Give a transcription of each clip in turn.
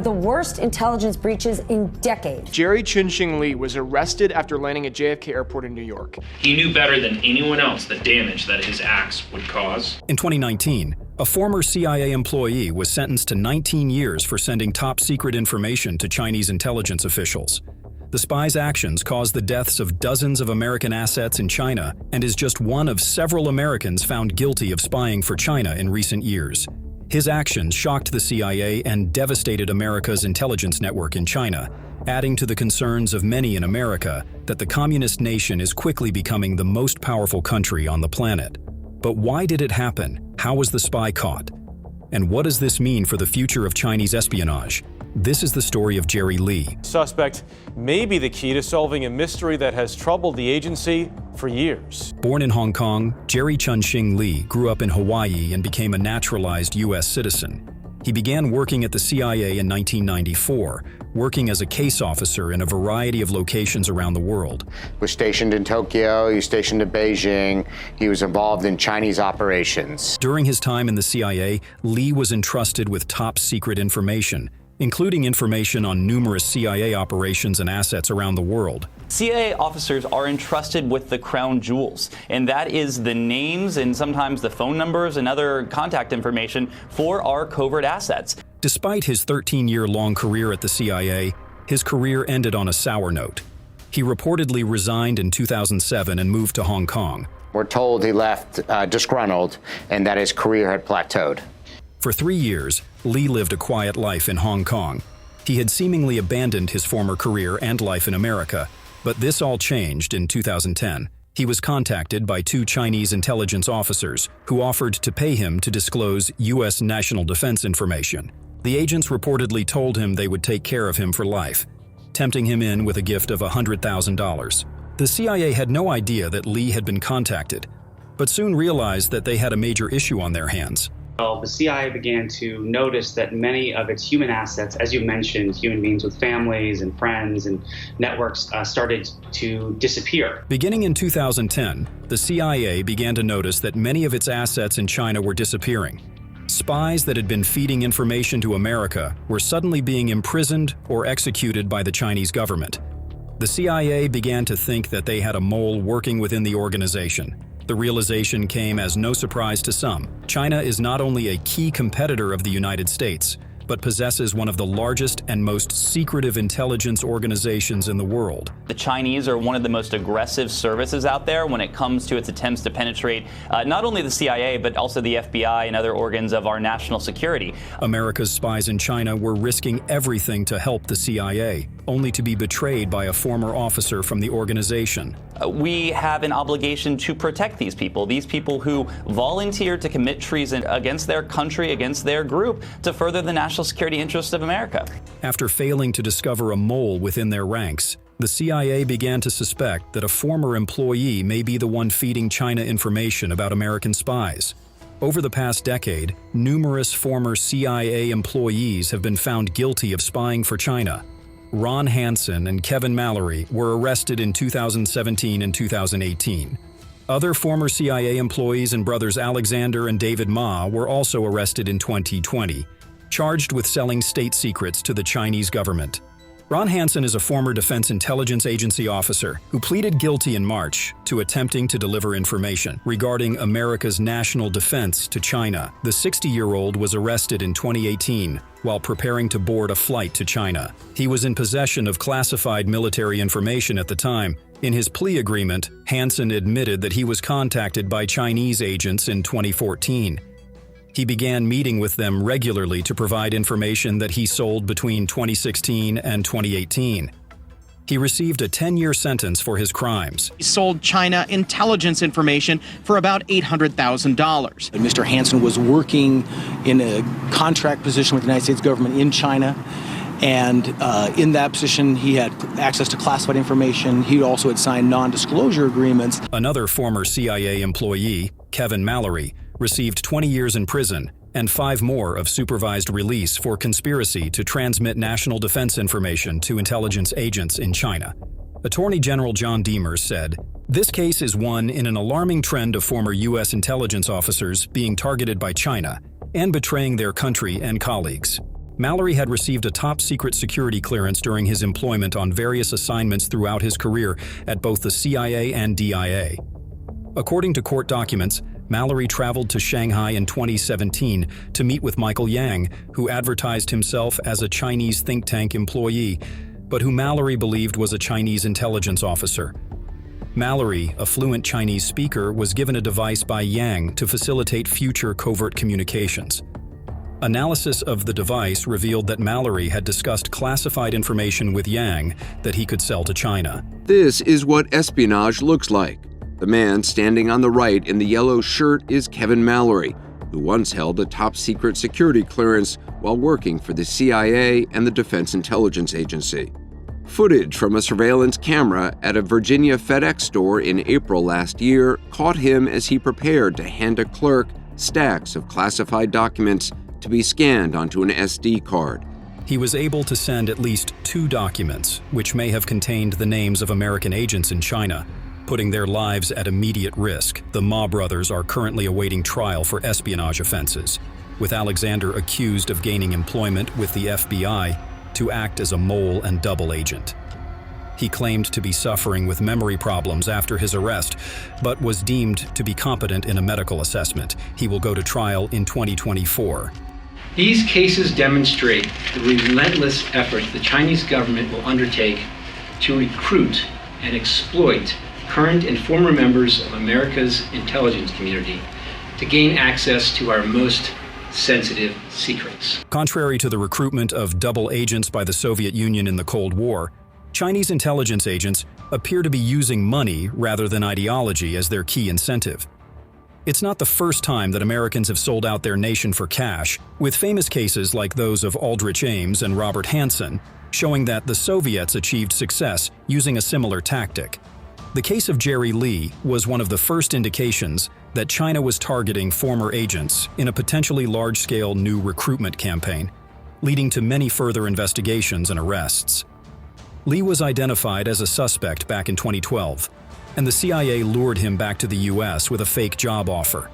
the worst intelligence breaches in decades. Chun Shing Lee was arrested after landing at JFK Airport in New York. He knew better than anyone else the damage that his acts would cause. In 2019, a former CIA employee was sentenced to 19 years for sending top-secret information to Chinese intelligence officials. The spy's actions caused the deaths of dozens of American assets in China and is just one of several Americans found guilty of spying for China in recent years. His actions shocked the CIA and devastated America's intelligence network in China, adding to the concerns of many in America that the communist nation is quickly becoming the most powerful country on the planet. But why did it happen? How was the spy caught? And what does this mean for the future of Chinese espionage? This is the story of Jerry Lee. Suspect may be the key to solving a mystery that has troubled the agency for years. Born in Hong Kong, Chun Shing Lee grew up in Hawaii and became a naturalized U.S. citizen. He began working at the CIA in 1994, working as a case officer in a variety of locations around the world. He was stationed in Tokyo, he was stationed in Beijing, he was involved in Chinese operations. During his time in the CIA, Lee was entrusted with top-secret information, including information on numerous CIA operations and assets around the world. CIA officers are entrusted with the crown jewels, and that is the names and sometimes the phone numbers and other contact information for our covert assets. Despite his 13-year-long career at the CIA, his career ended on a sour note. He reportedly resigned in 2007 and moved to Hong Kong. We're told he left disgruntled and that his career had plateaued. For 3 years, Lee lived a quiet life in Hong Kong. He had seemingly abandoned his former career and life in America, but this all changed in 2010. He was contacted by 2 Chinese intelligence officers who offered to pay him to disclose U.S. national defense information. The agents reportedly told him they would take care of him for life, tempting him in with a gift of $100,000. The CIA had no idea that Lee had been contacted, but soon realized that they had a major issue on their hands. Well, the CIA began to notice that many of its human assets, as you mentioned, human beings with families and friends and networks, started to disappear. Beginning in 2010, the CIA began to notice that many of its assets in China were disappearing. Spies that had been feeding information to America were suddenly being imprisoned or executed by the Chinese government. The CIA began to think that they had a mole working within the organization. The realization came as no surprise to some. China is not only a key competitor of the United States, but possesses one of the largest and most secretive intelligence organizations in the world. The Chinese are one of the most aggressive services out there when it comes to its attempts to penetrate not only the CIA, but also the FBI and other organs of our national security. America's spies in China were risking everything to help the CIA, only to be betrayed by a former officer from the organization. We have an obligation to protect these people who volunteered to commit treason against their country, against their group, to further the national security interests of America. After failing to discover a mole within their ranks, the CIA began to suspect that a former employee may be the one feeding China information about American spies. Over the past decade, numerous former CIA employees have been found guilty of spying for China. Ron Hansen and Kevin Mallory were arrested in 2017 and 2018. Other former CIA employees and brothers Alexander and David Ma were also arrested in 2020, charged with selling state secrets to the Chinese government. Ron Hansen is a former Defense Intelligence Agency officer who pleaded guilty in March to attempting to deliver information regarding America's national defense to China. The 60-year-old was arrested in 2018 while preparing to board a flight to China. He was in possession of classified military information at the time. In his plea agreement, Hansen admitted that he was contacted by Chinese agents in 2014. He began meeting with them regularly to provide information that he sold between 2016 and 2018. He received a 10-year sentence for his crimes. He sold China intelligence information for about $800,000. Mr. Hansen was working in a contract position with the United States government in China, and in that position he had access to classified information. He also had signed non-disclosure agreements. Another former CIA employee, Kevin Mallory, received 20 years in prison and 5 more of supervised release for conspiracy to transmit national defense information to intelligence agents in China. Attorney General John Demers said, "This case is one in an alarming trend of former U.S. intelligence officers being targeted by China and betraying their country and colleagues." Mallory had received a top-secret security clearance during his employment on various assignments throughout his career at both the CIA and DIA. According to court documents, Mallory traveled to Shanghai in 2017 to meet with Michael Yang, who advertised himself as a Chinese think tank employee, but who Mallory believed was a Chinese intelligence officer. Mallory, a fluent Chinese speaker, was given a device by Yang to facilitate future covert communications. Analysis of the device revealed that Mallory had discussed classified information with Yang that he could sell to China. This is what espionage looks like. The man standing on the right in the yellow shirt is Kevin Mallory, who once held a top-secret security clearance while working for the CIA and the Defense Intelligence Agency. Footage from a surveillance camera at a Virginia FedEx store in April last year caught him as he prepared to hand a clerk stacks of classified documents to be scanned onto an SD card. He was able to send at least 2 documents, which may have contained the names of American agents in China, putting their lives at immediate risk. The Ma brothers are currently awaiting trial for espionage offenses, with Alexander accused of gaining employment with the FBI to act as a mole and double agent. He claimed to be suffering with memory problems after his arrest, but was deemed to be competent in a medical assessment. He will go to trial in 2024. These cases demonstrate the relentless efforts the Chinese government will undertake to recruit and exploit current and former members of America's intelligence community to gain access to our most sensitive secrets. Contrary to the recruitment of double agents by the Soviet Union in the Cold War, Chinese intelligence agents appear to be using money rather than ideology as their key incentive. It's not the first time that Americans have sold out their nation for cash, with famous cases like those of Aldrich Ames and Robert Hanssen, showing that the Soviets achieved success using a similar tactic. The case of Jerry Lee was one of the first indications that China was targeting former agents in a potentially large-scale new recruitment campaign, leading to many further investigations and arrests. Lee was identified as a suspect back in 2012, and the CIA lured him back to the US with a fake job offer.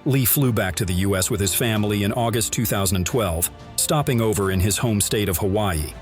Lee flew back to the US with his family in August 2012, stopping over in his home state of Hawaii.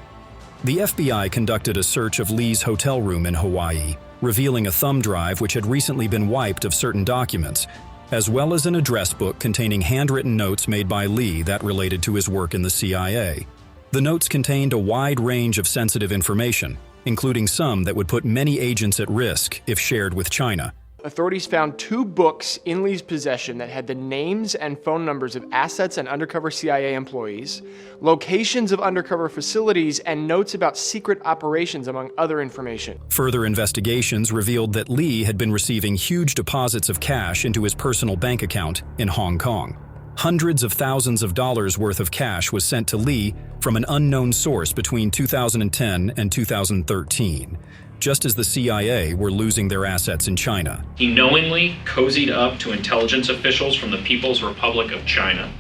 The FBI conducted a search of Lee's hotel room in Hawaii, revealing a thumb drive which had recently been wiped of certain documents, as well as an address book containing handwritten notes made by Lee that related to his work in the CIA. The notes contained a wide range of sensitive information, including some that would put many agents at risk if shared with China. Authorities found 2 books in Lee's possession that had the names and phone numbers of assets and undercover CIA employees, locations of undercover facilities, and notes about secret operations, among other information. Further investigations revealed that Lee had been receiving huge deposits of cash into his personal bank account in Hong Kong. Hundreds of thousands of dollars worth of cash was sent to Lee from an unknown source between 2010 and 2013. Just as the CIA were losing their assets in China. He knowingly cozied up to intelligence officials from the People's Republic of China.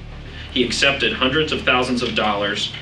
He accepted hundreds of thousands of dollars,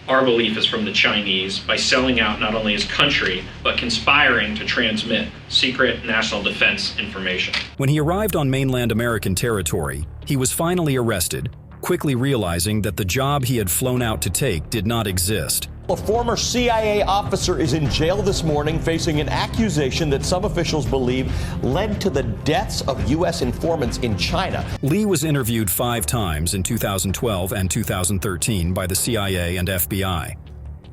our belief is from the Chinese, by selling out not only his country, but conspiring to transmit secret national defense information. When he arrived on mainland American territory, he was finally arrested, quickly realizing that the job he had flown out to take did not exist. A former CIA officer is in jail this morning facing an accusation that some officials believe led to the deaths of U.S. informants in China. Lee was interviewed 5 times in 2012 and 2013 by the CIA and FBI.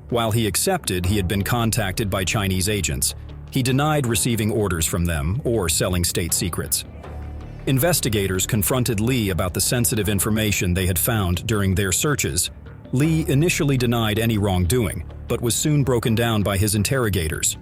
While he accepted he had been contacted by Chinese agents, he denied receiving orders from them or selling state secrets. Investigators confronted Lee about the sensitive information they had found during their searches. Lee initially denied any wrongdoing, but was soon broken down by his interrogators.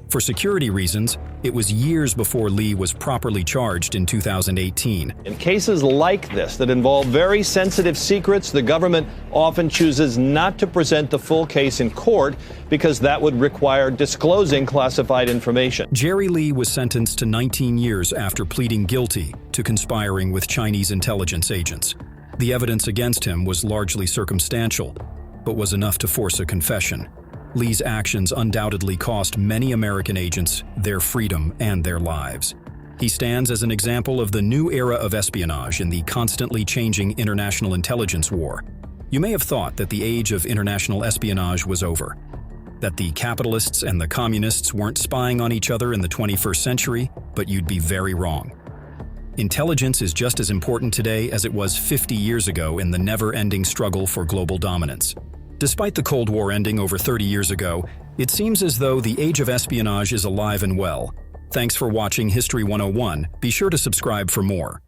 For security reasons, it was years before Lee was properly charged in 2018. In cases like this that involve very sensitive secrets, the government often chooses not to present the full case in court because that would require disclosing classified information. Jerry Lee was sentenced to 19 years after pleading guilty to conspiring with Chinese intelligence agents. The evidence against him was largely circumstantial, but was enough to force a confession. Lee's actions undoubtedly cost many American agents their freedom and their lives. He stands as an example of the new era of espionage in the constantly changing international intelligence war, You may have thought that the age of international espionage was over, that the capitalists and the communists weren't spying on each other in the 21st century, but you'd be very wrong. Intelligence is just as important today as it was 50 years ago in the never-ending struggle for global dominance. Despite the Cold War ending over 30 years ago, it seems as though the age of espionage is alive and well. Thanks for watching History 101. Be sure to subscribe for more.